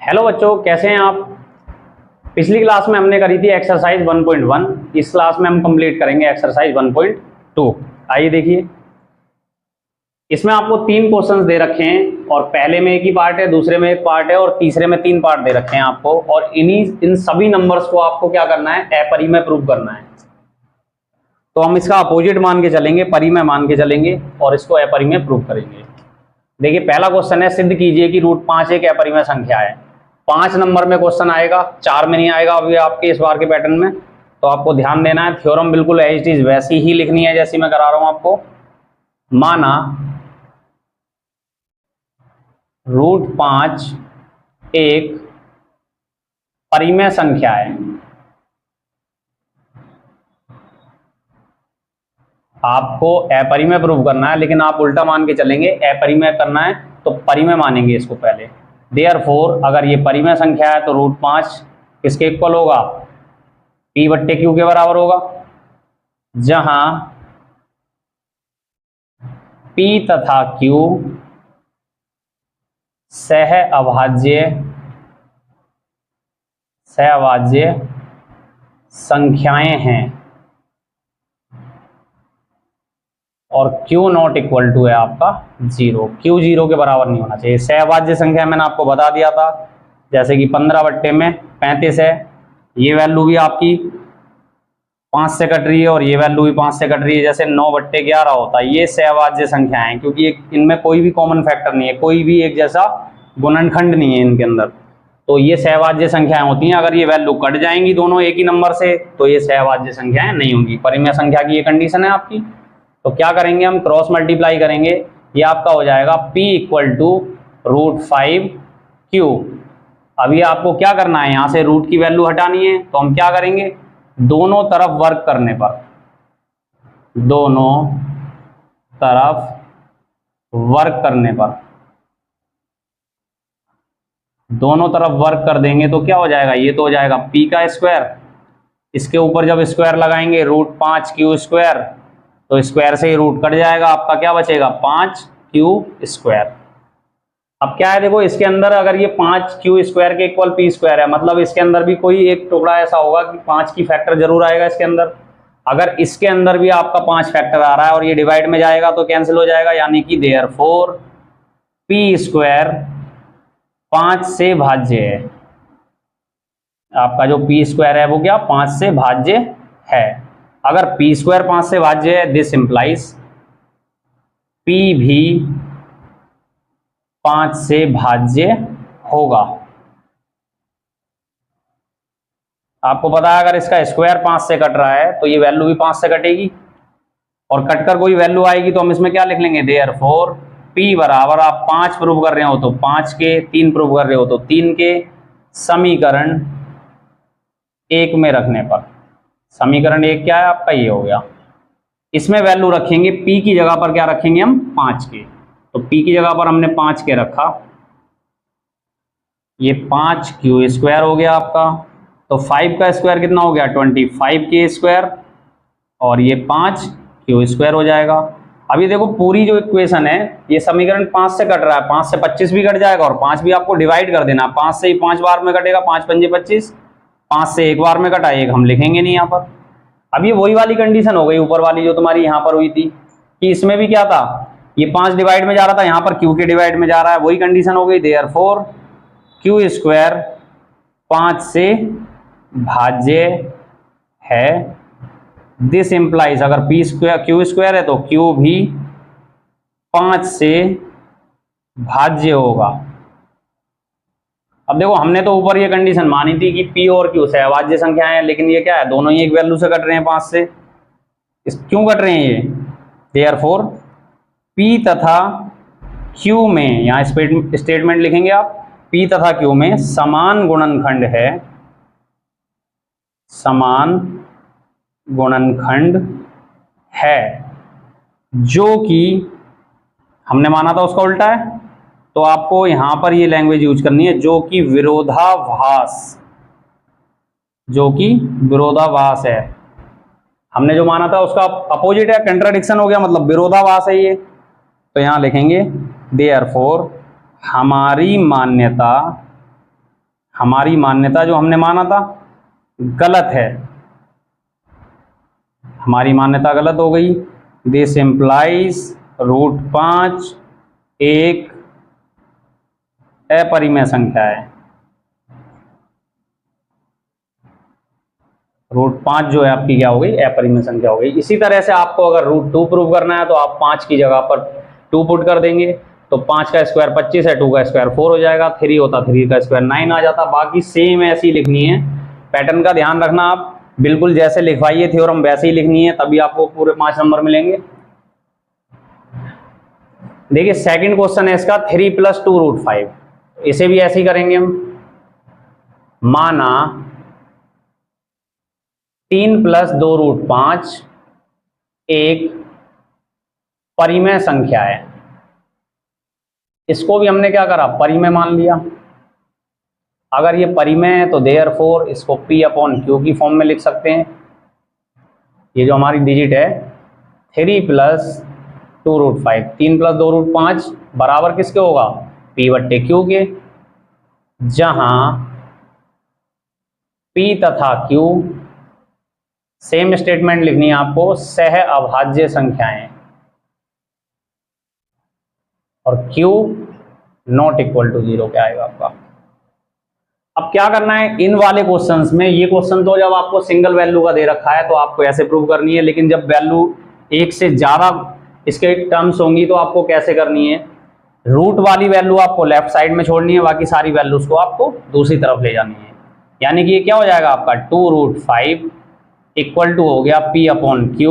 Hello बच्चों, कैसे हैं आप। पिछली क्लास में हमने करी थी एक्सरसाइज 1.1। इस क्लास में हम कंप्लीट करेंगे एक्सरसाइज 1.2। आइए देखिए, इसमें आपको 3 क्वेश्चंस दे रखे हैं और पहले में एक ही पार्ट है, दूसरे में एक पार्ट है और तीसरे में 3 पार्ट दे रखे हैं आपको। और इन सभी नंबर्स को आपको क्या करना है, अपरिमेय प्रूव करना है। तो हम इसका अपोजिट मान के चलेंगे, परिमेय मान के चलेंगे और इसको अपरिमेय प्रूव करेंगे। देखिए, पहला क्वेश्चन है, सिद्ध कीजिए कि √5 एक अपरिमेय संख्या है। 5 नंबर में क्वेश्चन आएगा, 4 में नहीं आएगा अभी आपके इस बार के पैटर्न में। तो आपको ध्यान देना है, थ्योरम बिल्कुल एज इट इज वैसी ही लिखनी है जैसी मैं करा रहा हूं आपको। माना √5 एक परिमेय संख्या है। आपको अपरिमेय प्रूव करना है, लेकिन आप उल्टा मान के चलेंगे, अपरिमेय करना है तो परिमेय मानेंगे इसको पहले। देयरफॉर अगर ये परिमेय संख्या है तो √5 किसके इक्वल होगा, P/Q के बराबर होगा, जहां P तथा Q सहअभाज्य संख्याएं हैं और Q नॉट इक्वल टू है आपका 0। Q 0 के बराबर नहीं होना चाहिए। सहअभाज्य संख्या मैंने आपको बता दिया था, जैसे कि 15/35 है, ये वैल्यू भी आपकी 5 से कट रही है और ये वैल्यू भी 5 से कट रही है। जैसे 9/11 होता है, ये सहअभाज्य संख्या है क्योंकि इनमें कोई भी कॉमन फैक्टर नहीं है, कोई भी एक जैसा गुणनखंड नहीं है इनके अंदर। तो ये सहअभाज्य संख्याएं होती हैं। अगर ये वैल्यू कट जाएंगी दोनों एक ही नंबर से तो ये सहअभाज्य संख्याएं नहीं होंगी। परिमेय संख्या की ये कंडीशन है आपकी। तो क्या करेंगे, हम क्रॉस मल्टीप्लाई करेंगे, ये आपका हो जाएगा P = √5Q। अभी आपको क्या करना है, यहां से रूट की वैल्यू हटानी है, तो हम क्या करेंगे, दोनों तरफ वर्क करने पर, दोनों तरफ वर्क करने पर, दोनों तरफ वर्क कर देंगे तो क्या हो जाएगा, ये तो हो जाएगा P का स्क्वायर। इसके ऊपर जब स्क्वायर लगाएंगे √5Q², तो स्क्वायर से ही रूट कट जाएगा, आपका क्या बचेगा 5Q²। अब क्या है, देखो इसके अंदर अगर ये 5Q² के इक्वल P² है, मतलब इसके अंदर भी कोई एक टुकड़ा ऐसा होगा कि 5 की फैक्टर जरूर आएगा इसके अंदर। अगर इसके अंदर भी आपका 5 फैक्टर आ रहा है और ये डिवाइड में जाएगा तो कैंसिल हो जाएगा, यानी कि देयरफॉर P² 5 से भाज्य है। आपका जो P² है वो क्या 5 से भाज्य है। अगर P² 5 से भाज्य है, दिस इंप्लाइज P भी 5 से भाज्य होगा। आपको पता है अगर इसका स्क्वायर 5 से कट रहा है तो ये वैल्यू भी 5 से कटेगी, और कटकर कोई वैल्यू आएगी तो हम इसमें क्या लिख लेंगे, देयरफॉर P बराबर, आप 5 प्रूव कर रहे हो तो 5 के, 3 प्रूव कर रहे हो तो 3 के, समीकरण 1 में रखने पर, समीकरण 1 क्या है आपका, ये हो गया। इसमें वैल्यू रखेंगे, P की जगह पर क्या रखेंगे हम 5 के, तो P की जगह पर हमने 5 के रखा, ये 5Q² हो गया आपका। तो 5 का स्क्वायर कितना हो गया 25K², और ये 5Q² हो जाएगा। अभी देखो पूरी जो इक्वेशन है, ये समीकरण 5 से कट रहा है, 5 से 25 भी कट जाएगा और 5 भी आपको डिवाइड कर देना, 5 से ही 5 बार में कटेगा, 5 पंजे 25, 5 से एक बार में कटा, एक हम लिखेंगे नहीं यहाँ पर। अब ये वही वाली कंडीशन हो गई ऊपर वाली जो तुम्हारी यहाँ पर हुई थी, कि इसमें भी क्या था, ये 5 डिवाइड में जा रहा था, यहाँ पर Q के डिवाइड में जा रहा है, वही कंडीशन हो गई। देयरफॉर Q² 5 से भाज्य है। दिस इंप्लाइज अगर Q² है तो Q भी 5 से भाज्य होगा। अब देखो हमने तो ऊपर ये कंडीशन मानी थी कि P और Q सहअभाज्य संख्याएं हैं, लेकिन ये क्या है, दोनों ही एक वैल्यू से कट रहे हैं 5 से। क्यों कट रहे हैं ये, देयरफॉर P तथा Q में, यहाँ स्टेटमेंट लिखेंगे आप, P तथा Q में समान गुणनखंड है, समान गुणनखंड है, जो कि हमने माना था उसका उल्टा है। तो आपको यहां पर ये लैंग्वेज यूज करनी है, जो कि विरोधाभास, जो कि विरोधाभास है। हमने जो माना था उसका अपोजिट है, कंट्राडिक्शन हो गया, मतलब विरोधाभास है ये। तो यहां लिखेंगे देयरफॉर हमारी मान्यता हमारी मान्यता जो हमने माना था गलत है, हमारी मान्यता गलत हो गई। दिस इम्प्लाइज √5 एक अपरिमेय संख्या है। √5 जो है आपकी क्या हो गई, अपरिमेय संख्या हो गई। इसी तरह से आपको अगर √2 प्रूव करना है तो आप 5 की जगह पर 2 पुट कर देंगे, तो 5 का स्क्वायर 25 है, 2 का स्क्वायर 4 हो जाएगा, 3 होता 3 का स्क्वायर 9 आ जाता। बाकी सेम ऐसी लिखनी है, पैटर्न का ध्यान रखना, आप बिल्कुल जैसे लिखवाइए थ्योरम वैसे ही लिखनी है, तभी आपको पूरे 5 नंबर मिलेंगे। देखिए सेकंड क्वेश्चन है इसका 3 + 2 √5, इसे भी ऐसे ही करेंगे हम। माना 3 + 2 √5 एक परिमेय संख्या है, इसको भी हमने क्या करा, परिमेय मान लिया। अगर ये परिमेय है तो देयरफॉर इसको P/Q की फॉर्म में लिख सकते हैं। ये जो हमारी डिजिट है 3 + 2 √5, 3 + 2 √5 बराबर किसके होगा, P/Q के, जहां P तथा Q सेम स्टेटमेंट लिखनी है आपको, सह अभाज्य संख्याएं, और Q ≠ 0 क्या आएगा आपका। अब क्या करना है इन वाले क्वेश्चंस में, ये क्वेश्चन तो जब आपको सिंगल वैल्यू का दे रखा है तो आपको ऐसे प्रूव करनी है, लेकिन जब वैल्यू एक से ज्यादा इसके टर्म्स होंगी तो आपको कैसे करनी है, रूट वाली वैल्यू आपको लेफ्ट साइड में छोड़नी है, बाकी सारी वैल्यूज को आपको दूसरी तरफ ले जानी है। यानी कि ये क्या हो जाएगा आपका 2 √5 इक्वल टू हो गया P/Q,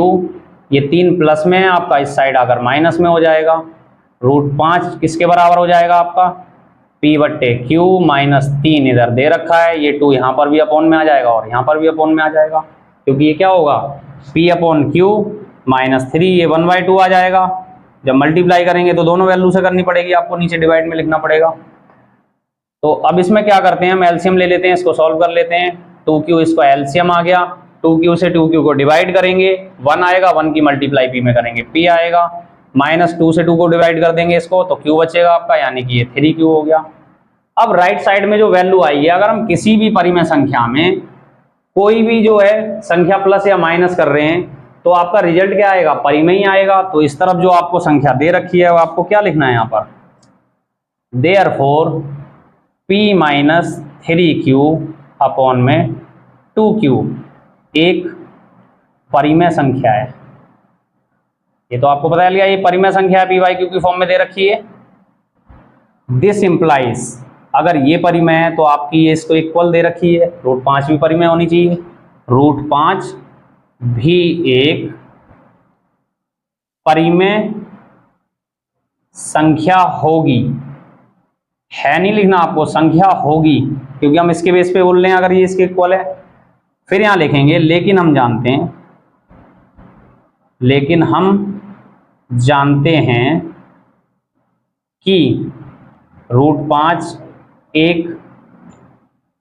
ये 3 प्लस में है आपका, इस साइड आकर माइनस में हो जाएगा। √5 किसके बराबर हो जाएगा आपका, P/Q -3 इधर दे रखा है, ये 2 यहाँ पर भी अपॉन में आ जाएगा और यहाँ पर भी अपॉन में आ जाएगा, क्योंकि ये क्या होगा P/Q -3, ये 1/2 आ जाएगा। जब मल्टीप्लाई करेंगे तो दोनों वैल्यू से करनी पड़ेगी आपको, नीचे डिवाइड में लिखना पड़ेगा। तो अब इसमें क्या करते हैं, हम एलसीएम ले लेते हैं, इसको सॉल्व कर लेते हैं। 2Q इसका एलसीएम आ गया, 2Q से 2Q को डिवाइड करेंगे, 1 आएगा, 1 की मल्टीप्लाई P में करेंगे P आएगा, -2 से 2 को डिवाइड कर देंगे इसको, तो Q बचेगा आपका, यानी कि ये 3Q हो गया। अब राइट साइड में जो वैल्यू आई है, अगर हम किसी भी परिमेय संख्या में कोई भी जो है संख्या प्लस या माइनस कर रहे हैं तो आपका रिजल्ट क्या आएगा, परिमेय ही आएगा। तो इस तरफ जो आपको संख्या दे रखी है वो आपको क्या लिखना है यहाँ पर, देयरफॉर P - 3Q अपॉन में 2Q एक परिमेय संख्या है। ये तो आपको पता चल गया, ये परिमेय संख्या है, P/Q की फॉर्म में दे रखी है। दिस इम्प्लाइज, अगर ये परिमेय है तो आपकी ये इसको इक्वल दे रखी है, √5 भी परिमेय होनी चाहिए, √5 भी एक परिमेय संख्या होगी, है नहीं लिखना आपको, संख्या होगी, क्योंकि हम इसके बेस पे बोल रहे हैं अगर ये इसके इक्वल है। फिर यहां लिखेंगे लेकिन हम जानते हैं कि √5 एक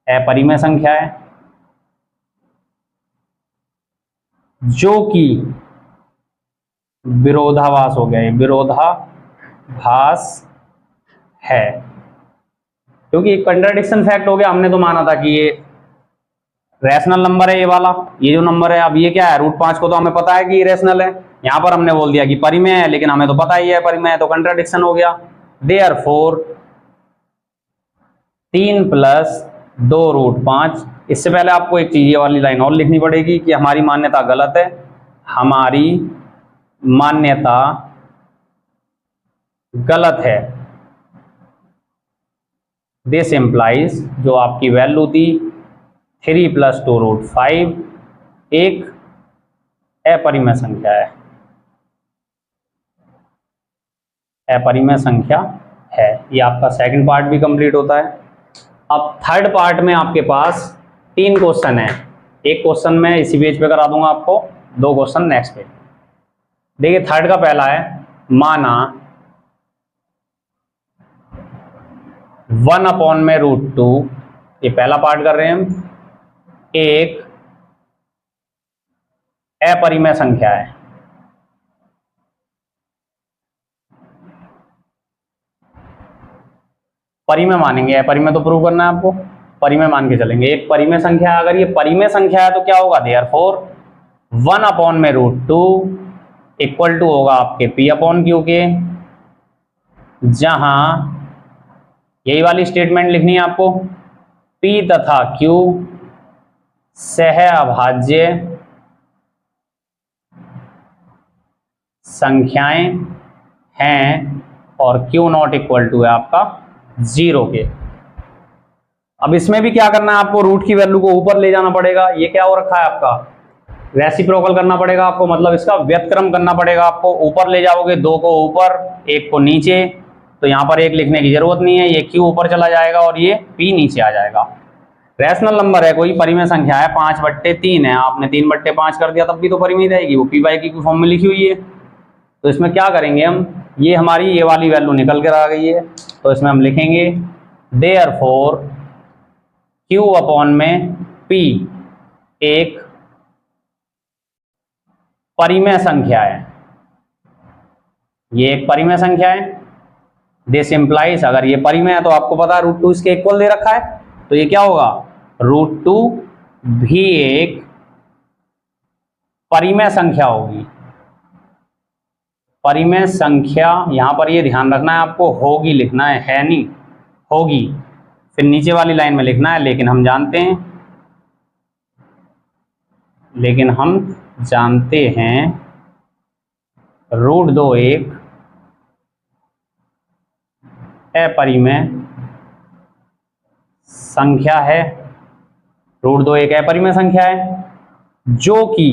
अपरिमेय संख्या है जो कि विरोधाभास हो गया, ये विरोधाभास है, क्योंकि एक कंट्राडिक्शन फैक्ट हो गया। हमने तो माना था कि ये रैशनल नंबर है, ये वाला, ये जो नंबर है, अब ये क्या है, √5 को तो हमें पता है कि ये रैशनल है, यहां पर हमने बोल दिया कि परिमेय है, लेकिन हमें तो पता ही है परिमेय है, तो कंट्राडिक्शन हो गया। देयरफॉर 3 + 2 √5, इससे पहले आपको एक चीज ये वाली लाइन और लिखनी पड़ेगी कि हमारी मान्यता गलत है, हमारी मान्यता गलत है। दिस इम्प्लाइज, जो आपकी वैल्यू थी 3 + 2 √5 एक अपरिमेय संख्या है, अपरिमेय संख्या है। ये आपका सेकंड पार्ट भी कंप्लीट होता है। अब थर्ड पार्ट में आपके पास 3 क्वेश्चन है, एक क्वेश्चन मैं इसी पेज पे करा दूंगा आपको, 2 क्वेश्चन नेक्स्ट पेज। देखिए थर्ड का पहला है, माना 1/√2, ये पहला पार्ट कर रहे हैं हम, एक अपरिमेय संख्या है। परिमेय मानेंगे, अपरिमेय तो प्रूव करना है आपको, परिमेय मान के चलेंगे। एक परिमेय संख्या है, अगर ये परिमेय संख्या है तो क्या होगा, देयरफॉर 1/√2 इक्वल टू होगा आपके P/Q के, जहां यही वाली स्टेटमेंट लिखनी है आपको, P तथा Q सह अभाज्य संख्याएं हैं और Q नॉट इक्वल टू है आपका 0 के। अब इसमें भी क्या करना है आपको, रूट की वैल्यू को ऊपर ले जाना पड़ेगा। ये क्या हो रखा है आपका, रेसिप्रोकल करना पड़ेगा आपको, मतलब इसका व्यतक्रम करना पड़ेगा आपको। ऊपर ले जाओगे 2 को ऊपर, 1 को नीचे, तो यहां पर 1 लिखने की जरूरत नहीं है, ये Q ऊपर चला जाएगा और ये P नीचे आ जाएगा। रैशनल नंबर है, कोई परिमेय संख्या है, 5/3 है, आपने 3/5 कर दिया तब भी तो परिमेय रहेगी, वो P/Q की फॉर्म में लिखी हुई है। तो इसमें क्या करेंगे हम, ये हमारी ये वाली वैल्यू निकल कर आ गई है, तो इसमें हम लिखेंगे देयरफॉर Q/P एक परिमेय संख्या है, ये एक परिमेय संख्या है। दिस इंप्लाइज, अगर ये परिमेय है तो आपको पता है √2 इसके इक्वल दे रखा है, तो ये क्या होगा, √2 भी एक परिमेय संख्या होगी। परिमेय संख्या, यहां पर ये ध्यान रखना है आपको, होगी लिखना है नहीं, होगी, फिर नीचे वाली लाइन में लिखना है, लेकिन हम जानते हैं √2 एक अपरिमेय संख्या है, √2 एक अपरिमेय संख्या है, जो कि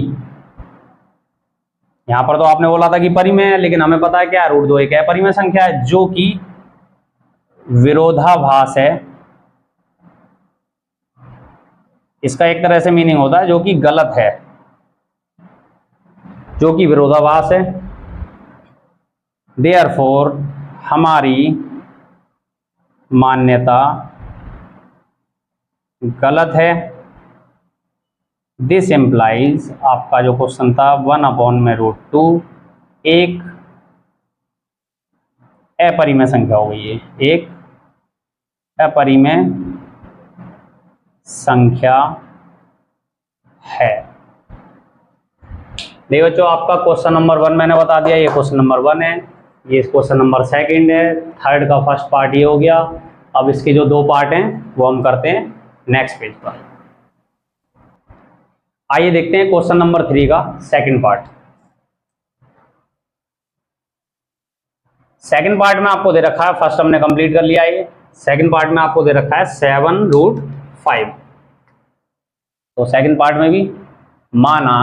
यहां पर तो आपने बोला था कि परिमेय है, लेकिन हमें पता है क्या है, √2 एक अपरिमेय संख्या है जो कि विरोधाभास है। इसका एक तरह से मीनिंग होता है जो कि गलत है, जो कि विरोधाभास है। देयरफॉर हमारी मान्यता गलत है। दिस एम्प्लाइज, आपका जो क्वेश्चन था, 1/√2 एक अपरिमेय संख्या हो गई है, एक अपरिमेय संख्या है। देखो बच्चों, आपका क्वेश्चन नंबर 1 मैंने बता दिया, ये क्वेश्चन नंबर 1 है, ये क्वेश्चन नंबर 2 है, थर्ड का फर्स्ट पार्ट ये हो गया। अब इसके जो 2 पार्ट हैं वो हम करते हैं नेक्स्ट पेज पर। आइए देखते हैं क्वेश्चन नंबर 3 का सेकंड पार्ट। सेकंड पार्ट में आपको दे रखा है, फर्स्ट हमने कंप्लीट कर लिया, ये सेकंड पार्ट में आपको दे रखा है 7√5। तो सेकंड पार्ट में भी माना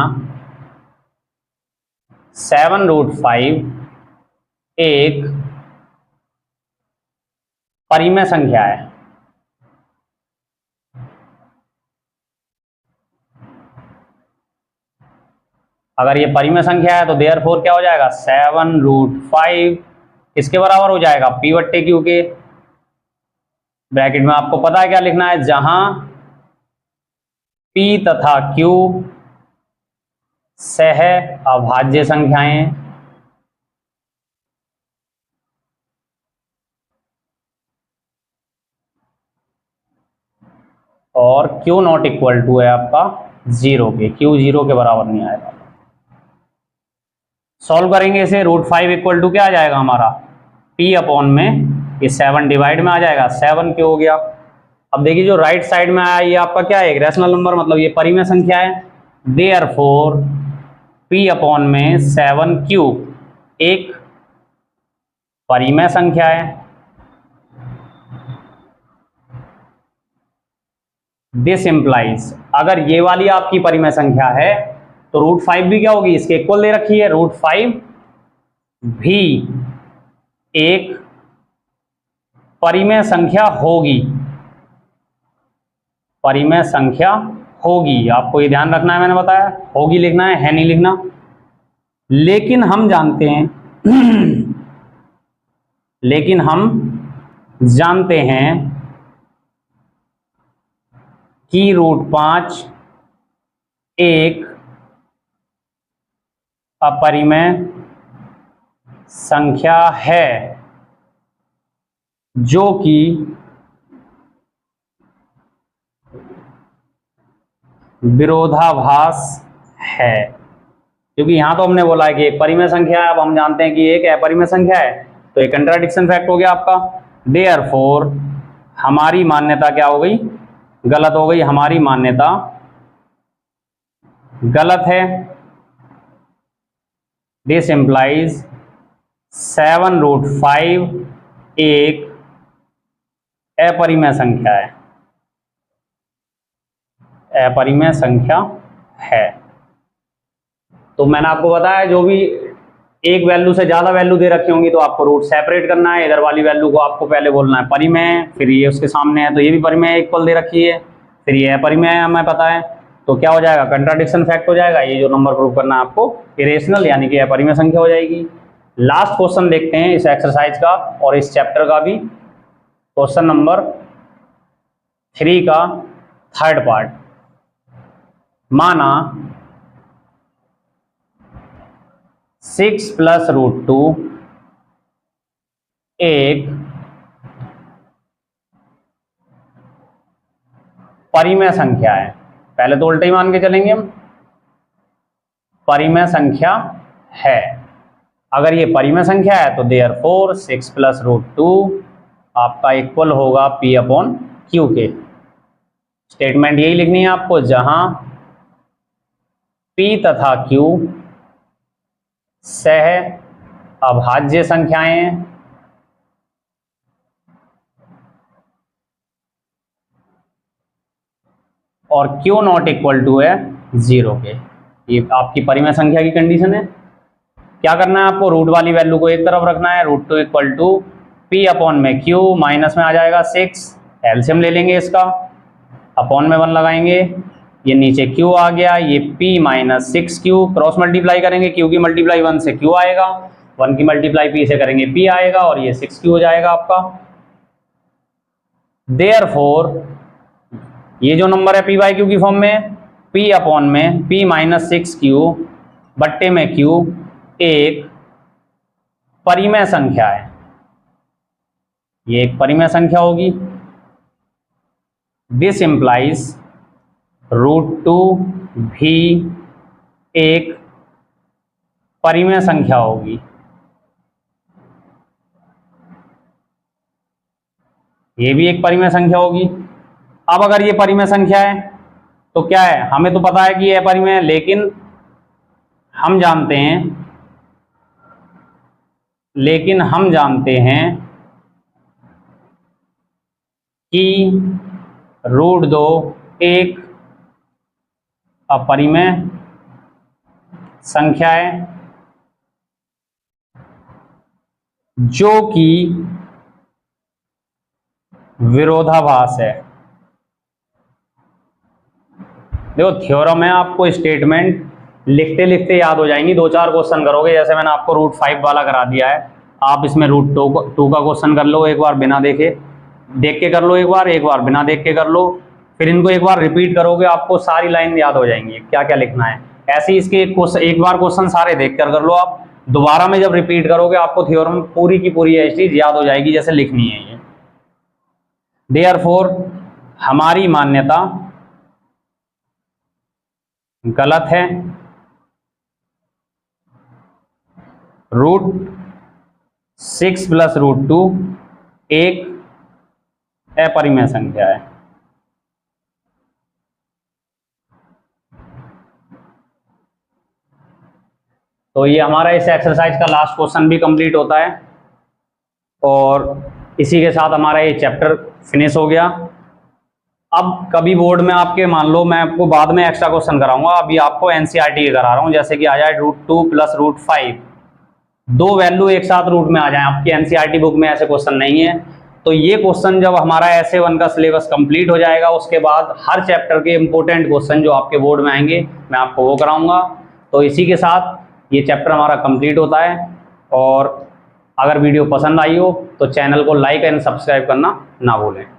7√5 एक परिमेय संख्या है। अगर ये परिमेय संख्या है तो देयरफॉर क्या हो जाएगा, 7√5 किसके बराबर हो जाएगा, P/Q के। ब्रैकेट में आपको पता है क्या लिखना है, जहां P तथा Q सह अभाज्य संख्याएं और Q नॉट इक्वल टू है आपका 0 के, Q 0 के बराबर नहीं आएगा। सॉल्व करेंगे इसे, √5 इक्वल टू क्या आ जाएगा हमारा, P/, ये 7 डिवाइड में आ जाएगा, 7 Q हो गया। अब देखिए जो राइट साइड में आया ये आपका क्या है, एक रैशनल नंबर, मतलब ये परिमेय संख्या है। देयरफॉर P/, 7Q एक परिमेय संख्या है। दिस इंप्लाइज, अगर ये वाली आपकी परिमेय संख्या है तो √5 भी क्या होगी, इसके इक्वल दे रखी है, √5 भी एक परिमेय संख्या होगी, परिमेय संख्या होगी। आपको ये ध्यान रखना है, मैंने बताया होगी लिखना है नहीं लिखना। लेकिन हम जानते हैं कि √5 एक अपरिमेय संख्या है जो कि विरोधाभास है, क्योंकि यहां तो हमने बोला है कि एक परिमेय संख्या है, अब हम जानते हैं कि एक अपरिमेय संख्या है, तो एक कंट्राडिक्शन फैक्ट हो गया आपका। देयरफॉर हमारी मान्यता क्या हो गई, गलत हो गई, हमारी मान्यता गलत है। दिस इंप्लाइज 7√5 एक अपरिमेय संख्या है, अपरिमेय संख्या है। तो मैंने आपको बताया जो भी एक वैल्यू से ज्यादा वैल्यू दे रखी होंगी तो आपको रूट सेपरेट करना है, इधर वाली वैल्यू को आपको पहले बोलना है परिमेय, फिर ये उसके सामने है तो ये भी परिमेय इक्वल दे रखी है, फिर ये अपरिमेय है हमें पता है, तो क्या हो जाएगा, कंट्राडिक्शन फैक्ट हो जाएगा। ये जो नंबर प्रूव करना है आपको इरेशनल यानी कि अपरिमेय संख्या हो जाएगी। लास्ट क्वेश्चन देखते हैं इस एक्सरसाइज का और इस चैप्टर का भी, क्वेश्चन नंबर 3 का थर्ड पार्ट। माना 6 + √2 एक परिमेय संख्या है, पहले तो उल्टे ही मान के चलेंगे हम, परिमेय संख्या है। अगर ये परिमेय संख्या है तो देयरफॉर 6 + √2 आपका इक्वल होगा P/Q के। स्टेटमेंट यही लिखनी है आपको, जहां P तथा Q सह अभाज्य संख्याएं हैं और Q नॉट इक्वल टू है 0 के। ये आपकी परिमेय संख्या की कंडीशन है। क्या करना है आपको, रूट वाली वैल्यू को एक तरफ रखना है, √2 इक्वल टू P/Q, माइनस में आ जाएगा 6, एलसीएम ले लेंगे इसका, अपॉन में 1 लगाएंगे, ये नीचे Q आ गया, ये P - 6Q, क्रॉस मल्टीप्लाई करेंगे, Q की मल्टीप्लाई 1 से Q आएगा, 1 की मल्टीप्लाई P से करेंगे P आएगा और ये 6Q हो जाएगा आपका। देयरफॉर ये जो नंबर है P/Q की फॉर्म में, P - 6Q बट्टे में Q एक परिमेय संख्या है, ये एक परिमेय संख्या होगी। दिस इंप्लाइज √2 भी एक परिमेय संख्या होगी, ये भी एक परिमेय संख्या होगी। अब अगर ये परिमेय संख्या है तो क्या है, हमें तो पता है कि ये अपरिमेय है, लेकिन हम जानते हैं कि √2 एक अपरिमेय संख्या है जो कि विरोधाभास है। देखो थ्योरम है, आपको स्टेटमेंट लिखते लिखते याद हो जाएंगी, 2-4 क्वेश्चन करोगे, जैसे मैंने आपको √5 वाला करा दिया है, आप इसमें √2 का क्वेश्चन कर लो, एक बार बिना देख के कर लो, एक बार बिना देख के कर लो, फिर इनको एक बार रिपीट करोगे, आपको सारी लाइन याद हो जाएंगी क्या क्या लिखना है। ऐसे ही इसके एक बार क्वेश्चन सारे देख कर लो, आप दोबारा में जब रिपीट करोगे आपको थ्योरम पूरी की पूरी चीज याद हो जाएगी जैसे लिखनी है ये। देयरफॉर हमारी मान्यता गलत है, √6 + √2 एक अपरिमेय संख्या है। तो ये हमारा इस एक्सरसाइज का लास्ट क्वेश्चन भी कंप्लीट होता है और इसी के साथ हमारा ये चैप्टर फिनिश हो गया। अब कभी बोर्ड में आपके मान लो, मैं आपको बाद में एक्स्ट्रा क्वेश्चन कराऊंगा, अभी आपको एनसीईआरटी के करा रहा हूं, जैसे कि आ जाए √2 + √5, दो वैल्यू एक साथ रूट में आ जाए, आपकी एनसीईआरटी बुक में ऐसे क्वेश्चन नहीं है। तो ये क्वेश्चन जब हमारा SA1 का सिलेबस कंप्लीट हो जाएगा उसके बाद हर चैप्टर के इंपॉर्टेंट क्वेश्चन जो आपके बोर्ड में आएंगे मैं आपको वो कराऊंगा। तो इसी के साथ ये चैप्टर हमारा कंप्लीट होता है। और अगर वीडियो पसंद आई हो तो चैनल को लाइक एंड सब्सक्राइब करना ना भूलें।